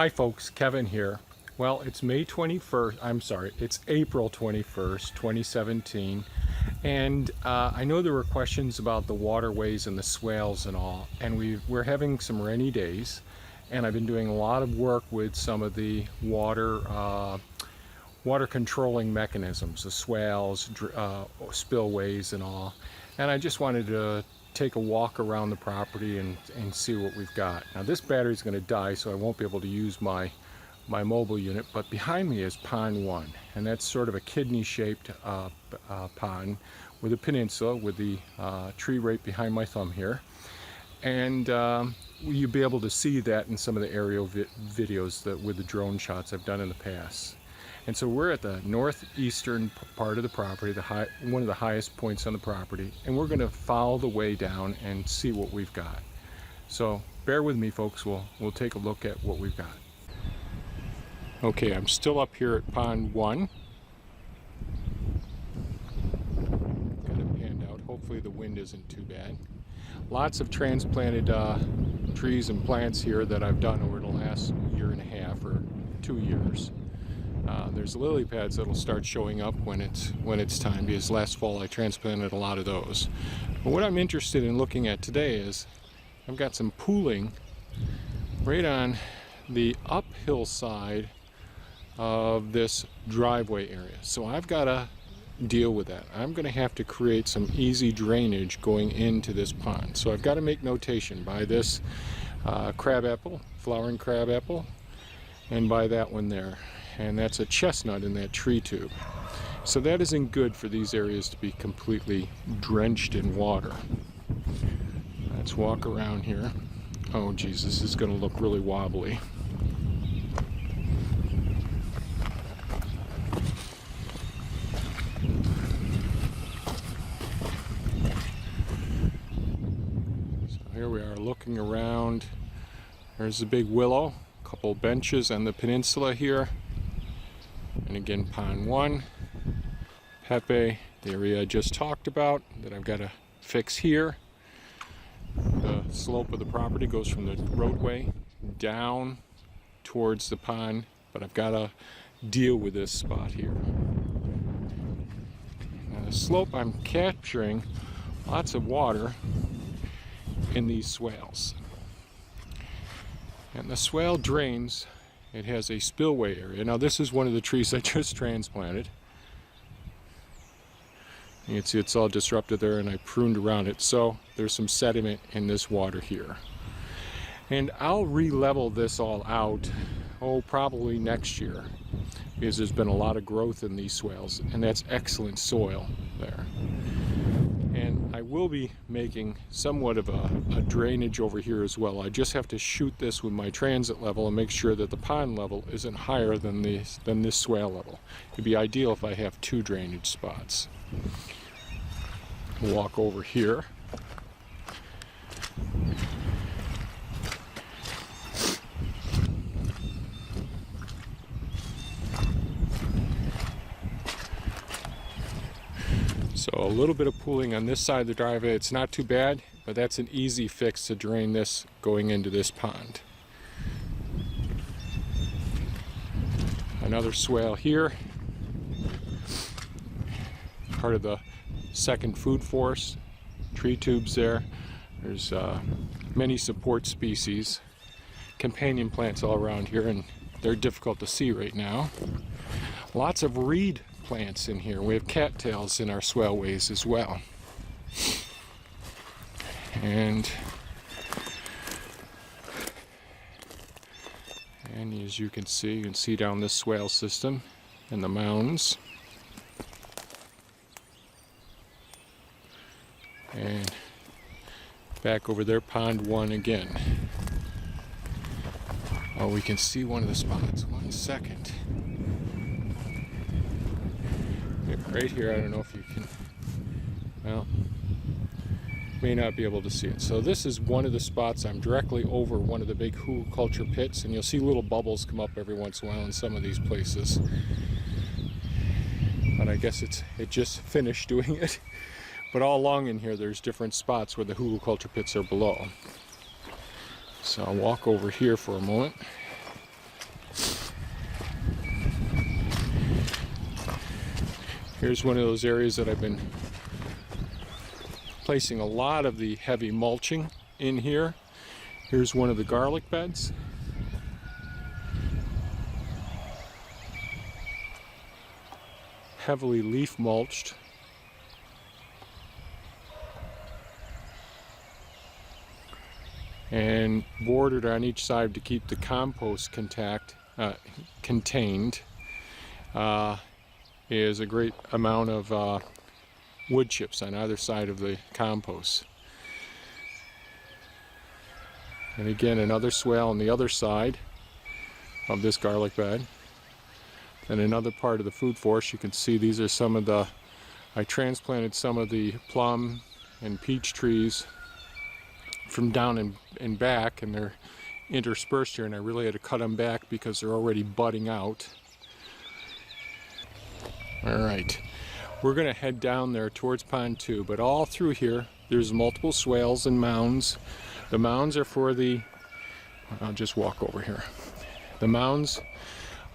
Hi folks, Kevin here. Well, it's it's April 21st, 2017, and I know there were questions about the waterways and the swales and all, and we're having some rainy days, and I've been doing a lot of work with some of the water controlling mechanisms, the swales, spillways and all, and I just wanted to take a walk around the property and see what we've got. Now this battery is going to die, so I won't be able to use my mobile unit, but behind me is pond 1, and that's sort of a kidney shaped pond with a peninsula with the tree right behind my thumb here, and you'll be able to see that in some of the aerial videos with the drone shots I've done in the past. And so we're at the northeastern part of the property, one of the highest points on the property, and we're going to follow the way down and see what we've got. So bear with me folks, we'll take a look at what we've got. Okay, I'm still up here at pond 1. Got it panned out. Hopefully the wind isn't too bad. Lots of transplanted trees and plants here that I've done over the last year and a half or 2 years. There's lily pads that'll start showing up when it's time, because last fall I transplanted a lot of those. But what I'm interested in looking at today is I've got some pooling right on the uphill side of this driveway area. So I've got to deal with that. I'm going to have to create some easy drainage going into this pond. So I've got to make notation by this crabapple, flowering crabapple, and by that one there. And that's a chestnut in that tree tube. So that isn't good for these areas to be completely drenched in water. Let's walk around here. Oh geez, this is going to look really wobbly. So here we are looking around. There's the big willow, a couple benches on the peninsula here. And again, pond 1, Pepe, the area I just talked about that I've got to fix here. The slope of the property goes from the roadway down towards the pond, but I've got to deal with this spot here. Now the slope, I'm capturing lots of water in these swales. And the swale drains. It has a spillway area. Now this is one of the trees I just transplanted. You can see it's all disrupted there, and I pruned around it. So there's some sediment in this water here. And I'll re-level this all out, probably next year, because there's been a lot of growth in these swales, and that's excellent soil there. And I will be making somewhat of a drainage over here as well. I just have to shoot this with my transit level and make sure that the pond level isn't higher than this swale level. It'd be ideal if I have 2 drainage spots. Walk over here. So a little bit of pooling on this side of the driveway. It's not too bad, but that's an easy fix to drain this going into this pond. Another swale here. Part of the second food forest. Tree tubes there. There's many support species. Companion plants all around here, and they're difficult to see right now. Lots of reed plants in here. We have cattails in our swaleways as well. And as you can see down this swale system and the mounds. And back over there, pond 1 again. Oh, we can see one of the spots. 1 second. Right here, I don't know if you can, well, may not be able to see it. So this is one of the spots. I'm directly over one of the big hugelkultur pits, and you'll see little bubbles come up every once in a while in some of these places. But I guess it just finished doing it. But all along in here, there's different spots where the hugelkultur pits are below. So I'll walk over here for a moment. Here's one of those areas that I've been placing a lot of the heavy mulching in here. Here's one of the garlic beds. Heavily leaf mulched. And bordered on each side to keep the compost contained is a great amount of wood chips on either side of the compost. And again, another swale on the other side of this garlic bed. And another part of the food forest, you can see these are some of the, I transplanted some of the plum and peach trees from down and back, and they're interspersed here, and I really had to cut them back because they're already budding out. Alright, we're going to head down there towards Pond 2, but all through here there's multiple swales and mounds. The mounds are for the, I'll just walk over here. The mounds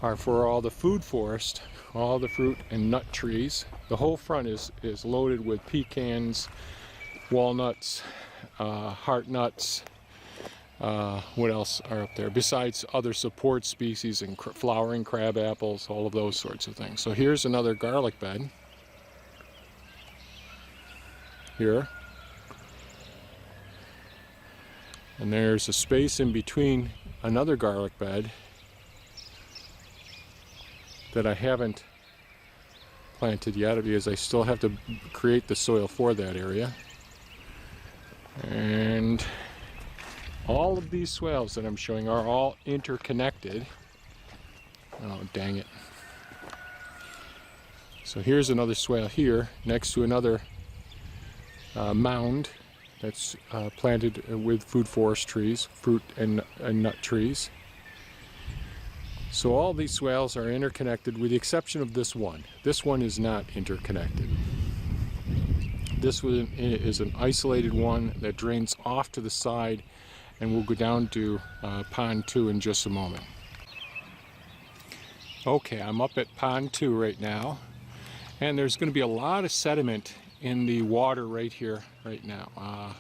are for all the food forest, all the fruit and nut trees. The whole front is loaded with pecans, walnuts, heart nuts. What else are up there? Besides other support species and flowering crab apples, all of those sorts of things. So here's another garlic bed. Here. And there's a space in between another garlic bed that I haven't planted yet because I still have to create the soil for that area. And all of these swales that I'm showing are all interconnected. Oh, dang it. So here's another swale here next to another mound that's planted with food forest trees, fruit and nut trees. So all these swales are interconnected with the exception of this one. This one is not interconnected. This one is an isolated one that drains off to the side, and we'll go down to Pond 2 in just a moment. Okay, I'm up at Pond 2 right now, and there's going to be a lot of sediment in the water right here, right now.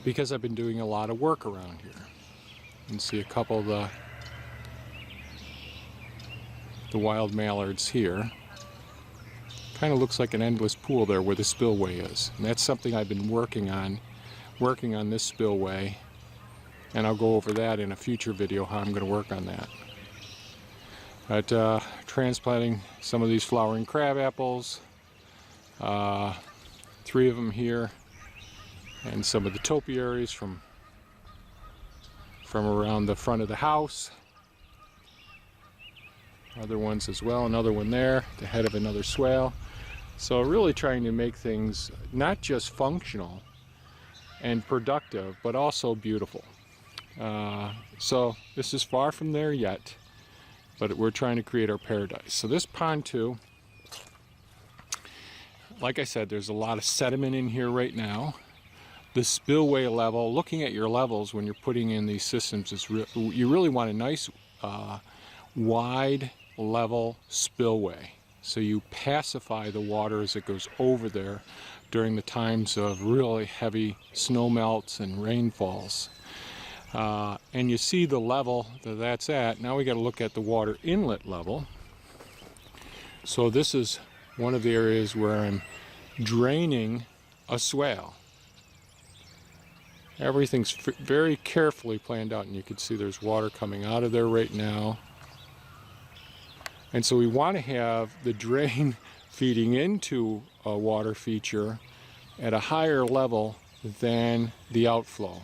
Because I've been doing a lot of work around here. You can see a couple of the wild mallards here. Kind of looks like an endless pool there where the spillway is. And that's something I've been working on this spillway. And I'll go over that in a future video, how I'm going to work on that. But transplanting some of these flowering crab apples. 3 of them here. And some of the topiaries from around the front of the house. Other ones as well, another one there, the head of another swale. So really trying to make things not just functional and productive, but also beautiful. So this is far from there yet, but we're trying to create our paradise. So this Pond 2, like I said, there's a lot of sediment in here right now. The spillway level, looking at your levels when you're putting in these systems, you really want a nice wide level spillway, so you pacify the water as it goes over there during the times of really heavy snow melts and rainfalls. And you see the level that's at. Now we got to look at the water inlet level. So this is one of the areas where I'm draining a swale. Everything's very carefully planned out, and you can see there's water coming out of there right now. And so we want to have the drain feeding into a water feature at a higher level than the outflow.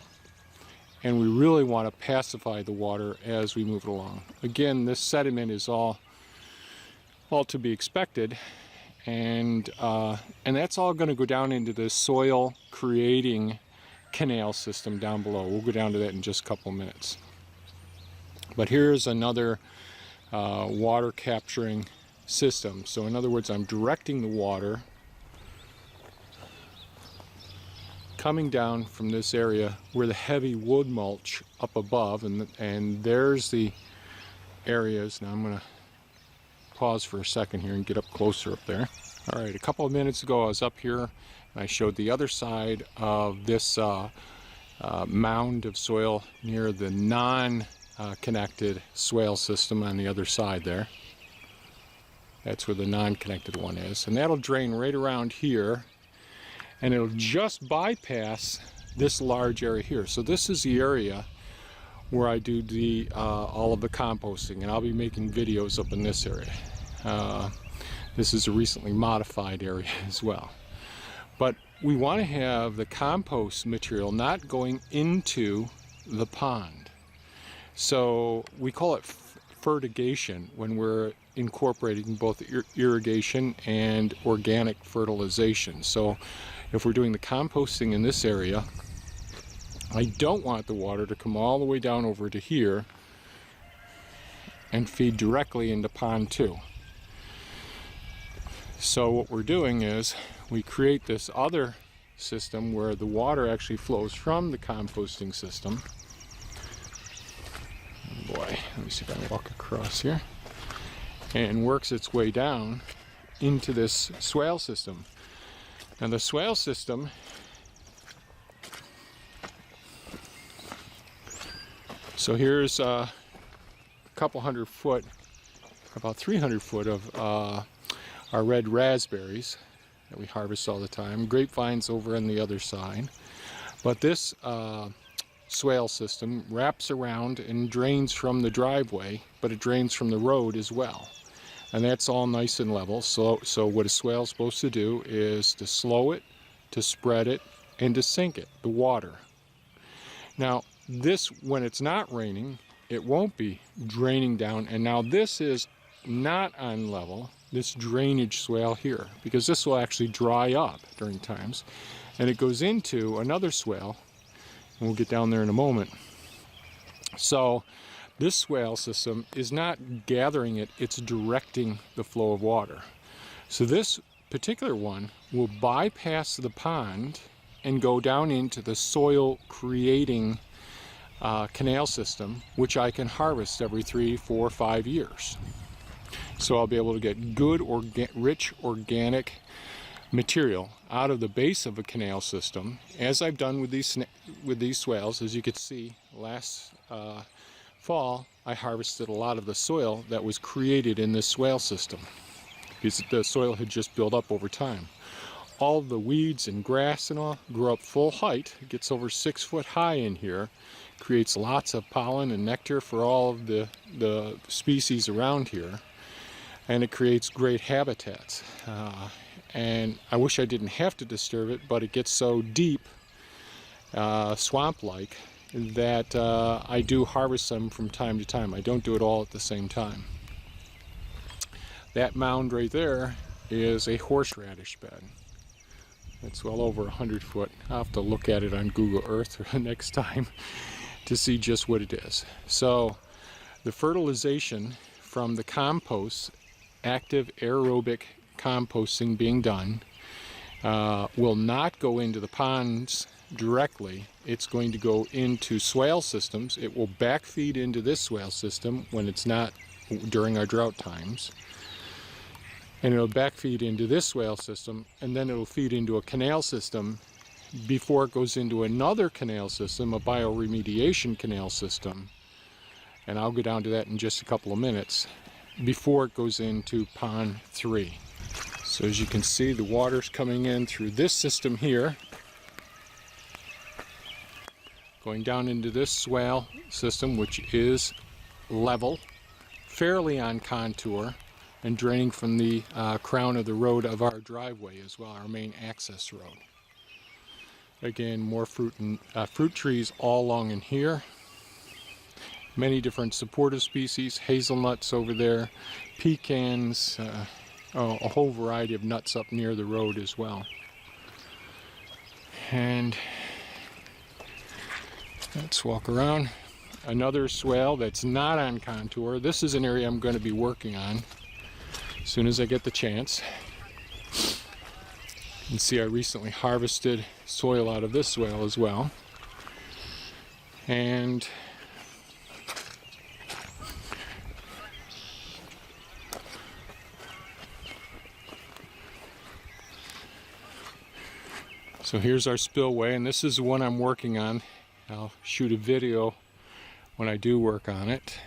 And we really want to pacify the water as we move it along. Again, this sediment is all to be expected, and that's all going to go down into the soil creating canal system down below. We'll go down to that in just a couple minutes. But here's another water capturing system. So in other words, I'm directing the water coming down from this area where the heavy wood mulch up above, and there's the areas. Now I'm going to pause for a second here and get up closer up there. All right, a couple of minutes ago I was up here and I showed the other side of this mound of soil near the non-connected swale system on the other side there. That's where the non-connected one is, and that'll drain right around here, and it'll just bypass this large area here. So this is the area where I do the all of the composting, and I'll be making videos up in this area. This is a recently modified area as well. But we want to have the compost material not going into the pond. So we call it fertigation when we're incorporating both irrigation and organic fertilization. So if we're doing the composting in this area, I don't want the water to come all the way down over to here and feed directly into pond 2. So what we're doing is we create this other system where the water actually flows from the composting system. Oh boy, let me see if I can walk across here. And works its way down into this swale system. And the swale system so here's a couple hundred foot, about 300 foot of our red raspberries that we harvest all the time. Grapevines over on the other side. But this swale system wraps around and drains from the driveway, but it drains from the road as well. And that's all nice and level. So what a swale is supposed to do is to slow it, to spread it, and to sink it, the water. Now this, when it's not raining, it won't be draining down. And now this is not on level, this drainage swale here, because this will actually dry up during times. And it goes into another swale, and we'll get down there in a moment. So this swale system is not gathering it, it's directing the flow of water. So this particular one will bypass the pond and go down into the soil creating canal system, which I can harvest every 3, 4, 5 years. So I'll be able to get good, rich organic material out of the base of a canal system, as I've done with these swales. As you could see, last fall I harvested a lot of the soil that was created in this swale system because the soil had just built up over time. All the weeds and grass and all grow up full height. It gets over 6 foot high in here, creates lots of pollen and nectar for all of the species around here, and it creates great habitats. And I wish I didn't have to disturb it, but it gets so deep, swamp-like, that I do harvest them from time to time. I don't do it all at the same time. That mound right there is a horseradish bed. It's well over 100 foot. I'll have to look at it on Google Earth next time to see just what it is. So the fertilization from the compost, active aerobic composting being done, will not go into the ponds directly. It's going to go into swale systems. It will backfeed into this swale system when it's not during our drought times. And it'll backfeed into this swale system, and then it'll feed into a canal system before it goes into another canal system, a bioremediation canal system. And I'll go down to that in just a couple of minutes, before it goes into pond 3. So as you can see, the water's coming in through this system here, going down into this swale system, which is level, fairly on contour, and draining from the crown of the road of our driveway as well, our main access road. Again, more fruit trees all along in here. Many different supportive species, hazelnuts over there, pecans, a whole variety of nuts up near the road as well. And let's walk around. Another swale that's not on contour. This is an area I'm going to be working on as soon as I get the chance. You can see I recently harvested soil out of this swale as well. And So here's our spillway, and this is the one I'm working on. I'll shoot a video when I do work on it.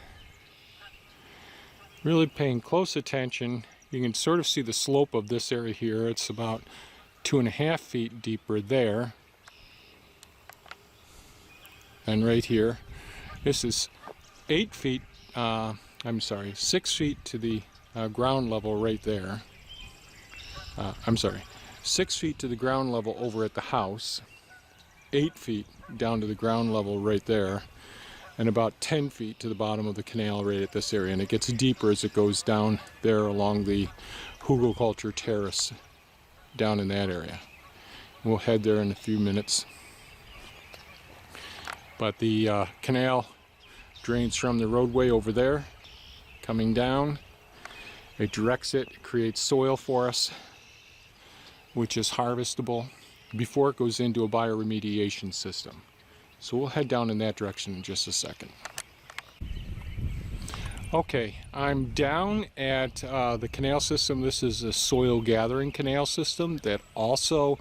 Really paying close attention. You can sort of see the slope of this area here. It's about 2.5 feet deeper there. And right here, this is 6 feet to the ground level right there. 6 feet to the ground level over at the house, 8 feet down to the ground level right there, and about 10 feet to the bottom of the canal right at this area. And it gets deeper as it goes down there along the hugelkultur terrace down in that area. We'll head there in a few minutes. But the canal drains from the roadway over there, coming down. It directs it, it creates soil for us, which is harvestable before it goes into a bioremediation system. So we'll head down in that direction in just a second. Okay, I'm down at the canal system. This is a soil gathering canal system that also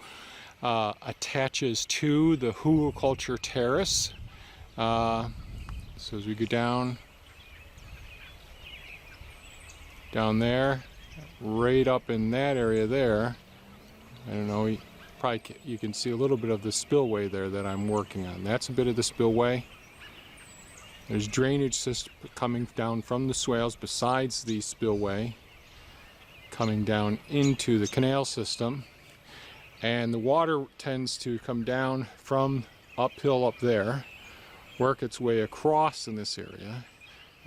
attaches to the hugelkultur terrace. So as we go down there, right up in that area there, I don't know, you can see a little bit of the spillway there that I'm working on. That's a bit of the spillway. There's drainage system coming down from the swales besides the spillway, coming down into the canal system. And the water tends to come down from uphill up there, work its way across in this area.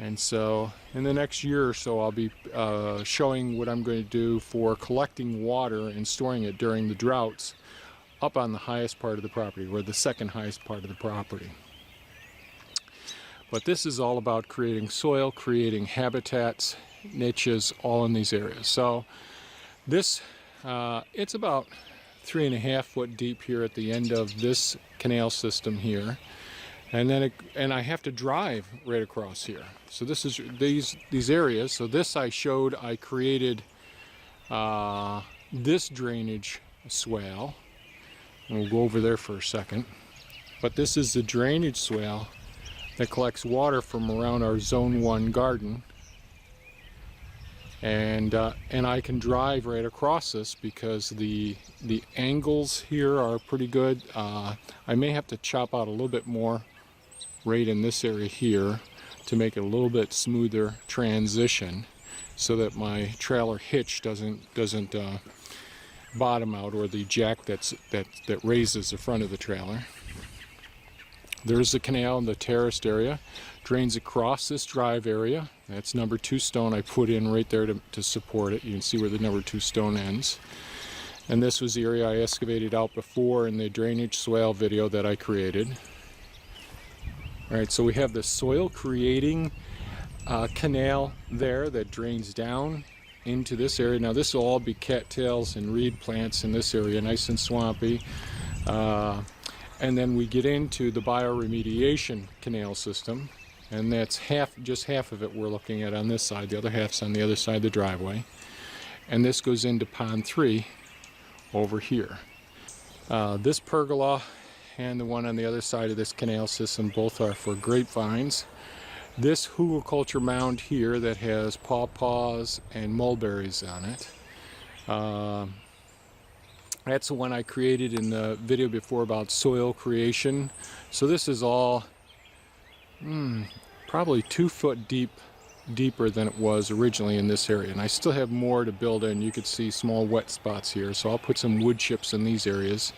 And so in the next year or so, I'll be showing what I'm going to do for collecting water and storing it during the droughts up on the highest part of the property, or the second highest part of the property. But this is all about creating soil, creating habitats, niches, all in these areas. So this, it's about 3.5 foot deep here at the end of this canal system here. And then I have to drive right across here. So this is these areas. So this I created this drainage swale. And we'll go over there for a second. But this is the drainage swale that collects water from around our Zone 1 garden. And I can drive right across this because the angles here are pretty good. I may have to chop out a little bit more right in this area here to make it a little bit smoother transition, so that my trailer hitch doesn't bottom out, or the jack that raises the front of the trailer. There's the canal in the terraced area, drains across this drive area. That's number 2 stone I put in right there to support it. You can see where the number 2 stone ends. And this was the area I excavated out before in the drainage swale video that I created. Alright, so we have the soil creating canal there that drains down into this area. Now this will all be cattails and reed plants in this area, nice and swampy. And then we get into the bioremediation canal system, and that's just half of it we're looking at on this side. The other half's on the other side of the driveway. And this goes into Pond 3 over here. This pergola and the one on the other side of this canal system, both are for grapevines. This hugelkultur mound here that has pawpaws and mulberries on it, that's the one I created in the video before about soil creation. So this is all probably 2 foot deeper than it was originally in this area, and I still have more to build in. You could see small wet spots here, so I'll put some wood chips in these areas.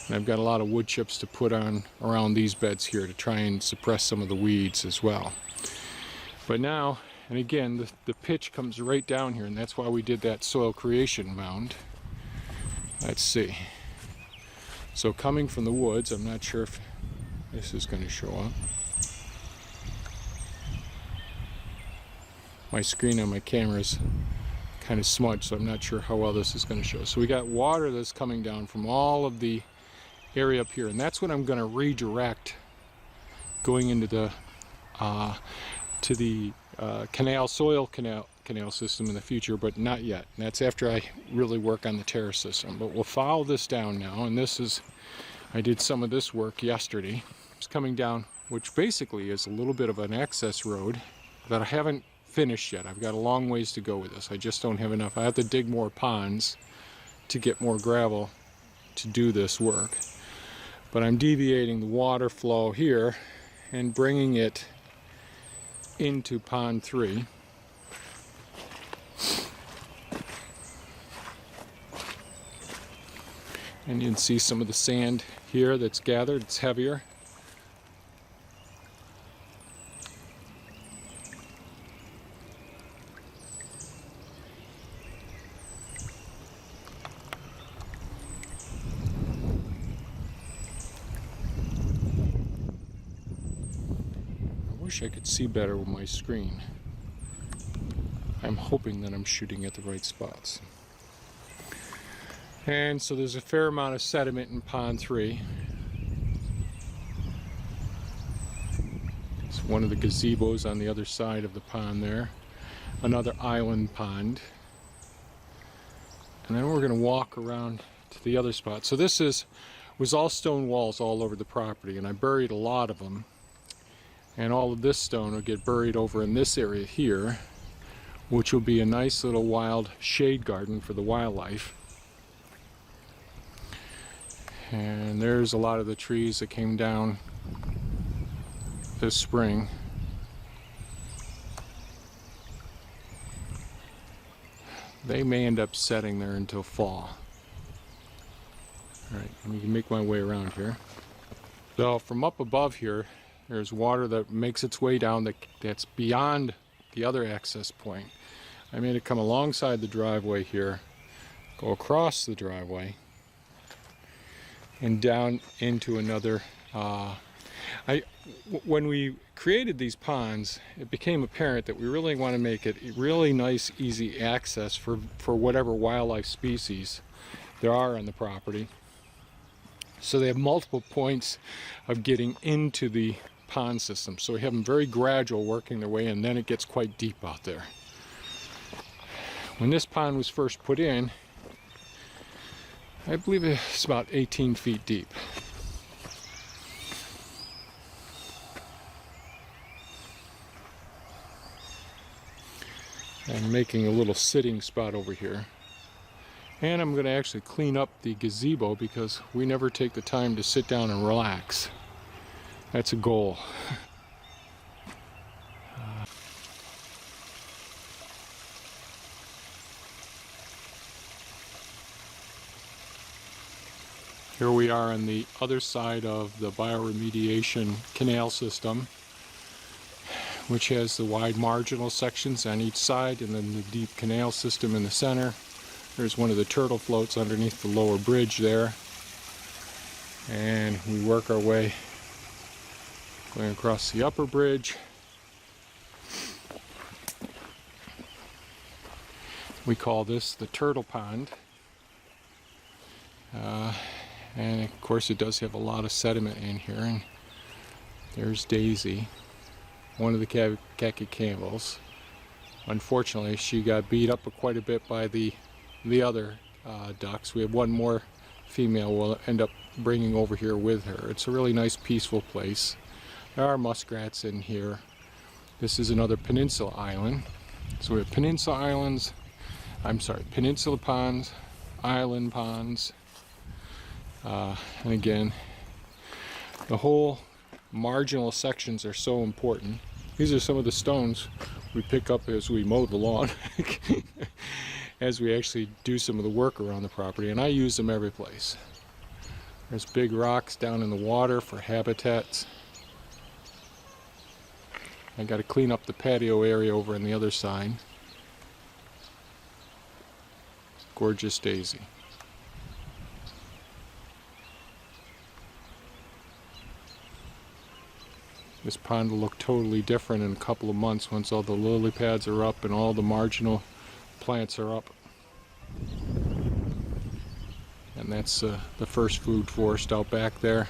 And I've got a lot of wood chips to put on around these beds here to try and suppress some of the weeds as well. But now, and again, the pitch comes right down here, and that's why we did that soil creation mound. Let's see. So coming from the woods, I'm not sure if this is going to show up. My screen on my camera is kind of smudged, so I'm not sure how well this is going to show. So we got water that's coming down from all of the area up here, and that's what I'm going to redirect going into the to the soil canal system in the future, but not yet. And that's after I really work on the terrace system. But we'll follow this down now, and this is, I did some of this work yesterday. It's coming down, which basically is a little bit of an access road that I haven't finished yet. I've got a long ways to go with this. I just don't have enough. I have to dig more ponds to get more gravel to do this work. But I'm deviating the water flow here and bringing it into pond 3. And you can see some of the sand here that's gathered. It's heavier. I wish I could see better with my screen. I'm hoping that I'm shooting at the right spots. And so there's a fair amount of sediment in pond 3. It's one of the gazebos on the other side of the pond there. Another island pond. And then we're going to walk around to the other spot. So this was all stone walls all over the property, and I buried a lot of them. And all of this stone will get buried over in this area here, which will be a nice little wild shade garden for the wildlife. And there's a lot of the trees that came down this spring. They may end up setting there until fall. Alright, let me make my way around here. So from up above here, there's water that makes its way down that's beyond the other access point. I made it come alongside the driveway here, go across the driveway, and down into another. When we created these ponds, it became apparent that we really want to make it really nice, easy access for whatever wildlife species there are on the property. So they have multiple points of getting into the pond system. So we have them very gradual, working their way, and then it gets quite deep out there. When this pond was first put in, I believe it's about 18 feet deep. I'm making a little sitting spot over here. And I'm going to actually clean up the gazebo because we never take the time to sit down and relax. That's a goal. Here we are on the other side of the bioremediation canal system, which has the wide marginal sections on each side and then the deep canal system in the center. There's one of the turtle floats underneath the lower bridge there. And we work our way going across the upper bridge. We call this the turtle pond. And of course it does have a lot of sediment in here. And there's Daisy, one of the khaki camels. Unfortunately, she got beat up quite a bit by the other ducks. We have one more female we'll end up bringing over here with her. It's a really nice, peaceful place. There are muskrats in here. This is another peninsula island. So we have peninsula ponds, island ponds. And again, the whole marginal sections are so important. These are some of the stones we pick up as we mow the lawn, as we actually do some of the work around the property, and I use them every place. There's big rocks down in the water for habitats. I got to clean up the patio area over on the other side. Gorgeous Daisy. This pond will look totally different in a couple of months once all the lily pads are up and all the marginal plants are up. And that's the first food forest out back there.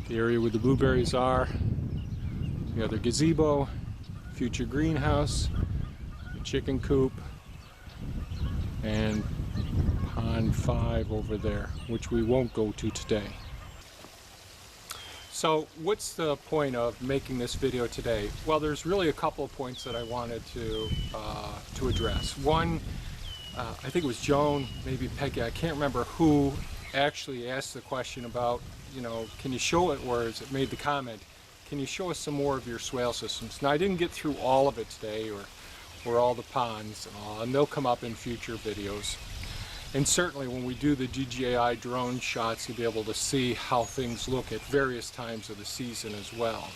The area where the blueberries are. The other gazebo, future greenhouse, chicken coop, and pond 5 over there, which we won't go to today. So what's the point of making this video today? Well, there's really a couple of points that I wanted to address. One, I think it was Joan, maybe Peggy, I can't remember who actually asked the question about, can you show it, or is it made the comment, can you show us some more of your swale systems? Now, I didn't get through all of it today, or all the ponds and all, and they'll come up in future videos. And certainly when we do the DJI drone shots, you'll be able to see how things look at various times of the season as well.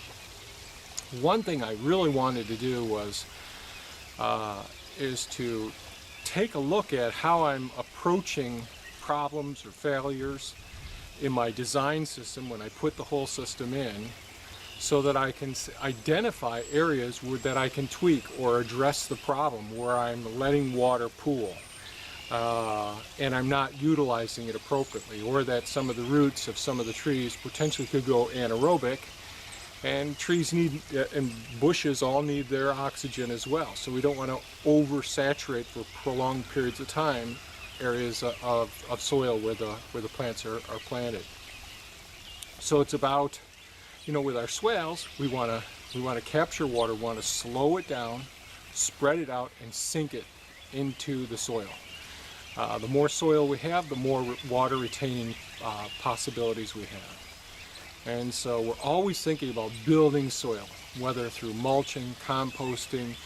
One thing I really wanted to do was is to take a look at how I'm approaching problems or failures in my design system when I put the whole system in, so that I can identify areas that I can tweak or address the problem where I'm letting water pool. And I'm not utilizing it appropriately, or that some of the roots of some of the trees potentially could go anaerobic, and trees need, and bushes all need their oxygen as well. So we don't want to oversaturate for prolonged periods of time areas of soil where the plants are planted. So it's about, with our swales, we want to capture water, we want to slow it down, spread it out, and sink it into the soil. The more soil we have, the more water retaining possibilities we have. And so we're always thinking about building soil, whether through mulching, composting,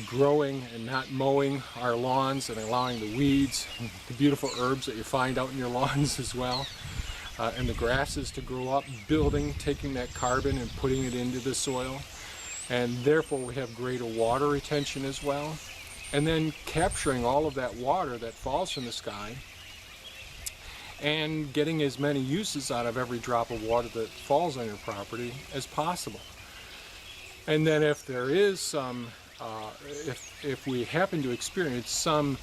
growing and not mowing our lawns and allowing the weeds, the beautiful herbs that you find out in your lawns as well, and the grasses to grow up, taking that carbon and putting it into the soil. And therefore we have greater water retention as well. And then capturing all of that water that falls from the sky and getting as many uses out of every drop of water that falls on your property as possible. And then if there is some, if we happen to experience some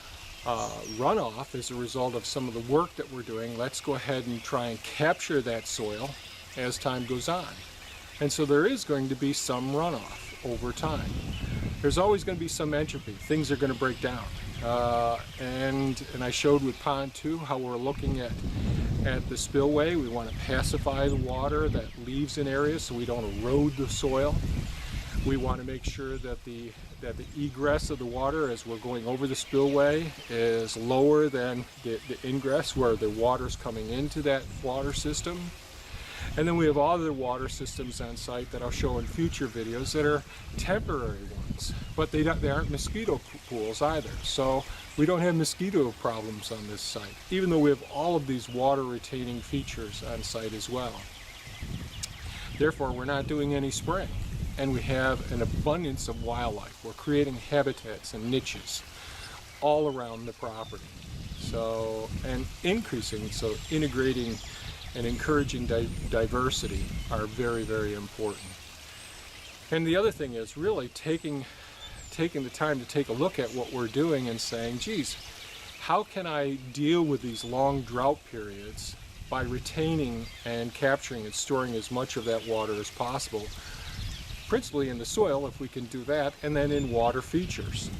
runoff as a result of some of the work that we're doing, let's go ahead and try and capture that soil as time goes on. And so there is going to be some runoff over time. There's always going to be some entropy. Things are going to break down. And I showed with Pond 2 how we're looking at the spillway. We want to pacify the water that leaves an area so we don't erode the soil. We want to make sure that the egress of the water as we're going over the spillway is lower than the ingress, where the water's coming into that water system. And then we have other water systems on site that I'll show in future videos that are temporary ones, but they aren't mosquito pools either. So we don't have mosquito problems on this site, even though we have all of these water retaining features on site as well. Therefore, we're not doing any spraying, and we have an abundance of wildlife. We're creating habitats and niches all around the property. So, and increasing, so integrating and encouraging diversity are very, very important. And the other thing is really taking the time to take a look at what we're doing and saying, geez, how can I deal with these long drought periods by retaining and capturing and storing as much of that water as possible, principally in the soil if we can do that, and then in water features.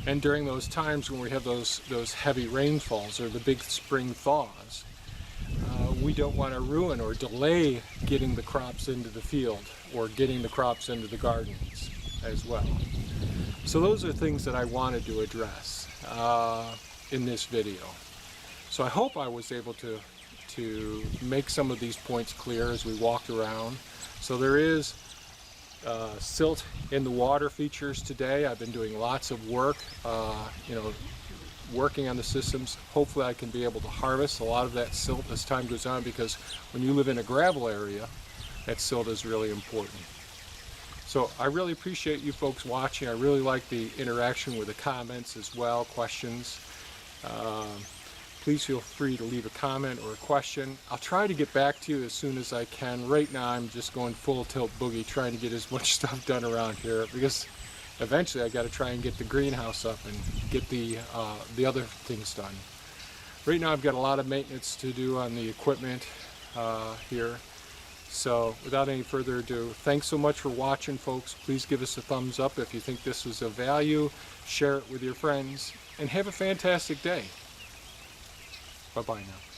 And during those times when we have those heavy rainfalls or the big spring thaws, we don't want to ruin or delay getting the crops into the field or getting the crops into the gardens as well. So those are things that I wanted to address in this video. So I hope I was able to make some of these points clear as we walked around. So there is silt in the water features today. I've been doing lots of work, working on the systems. Hopefully I can be able to harvest a lot of that silt as time goes on, because when you live in a gravel area, that silt is really important. So I really appreciate you folks watching. I really like the interaction with the comments as well, questions. Please feel free to leave a comment or a question. I'll try to get back to you as soon as I can. Right now I'm just going full tilt boogie, trying to get as much stuff done around here, because eventually I got to try and get the greenhouse up and get the other things done. Right now I've got a lot of maintenance to do on the equipment here, So without any further ado, thanks so much for watching, folks. Please give us a thumbs up if you think this was of value. Share it with your friends and have a fantastic day. Bye-bye now.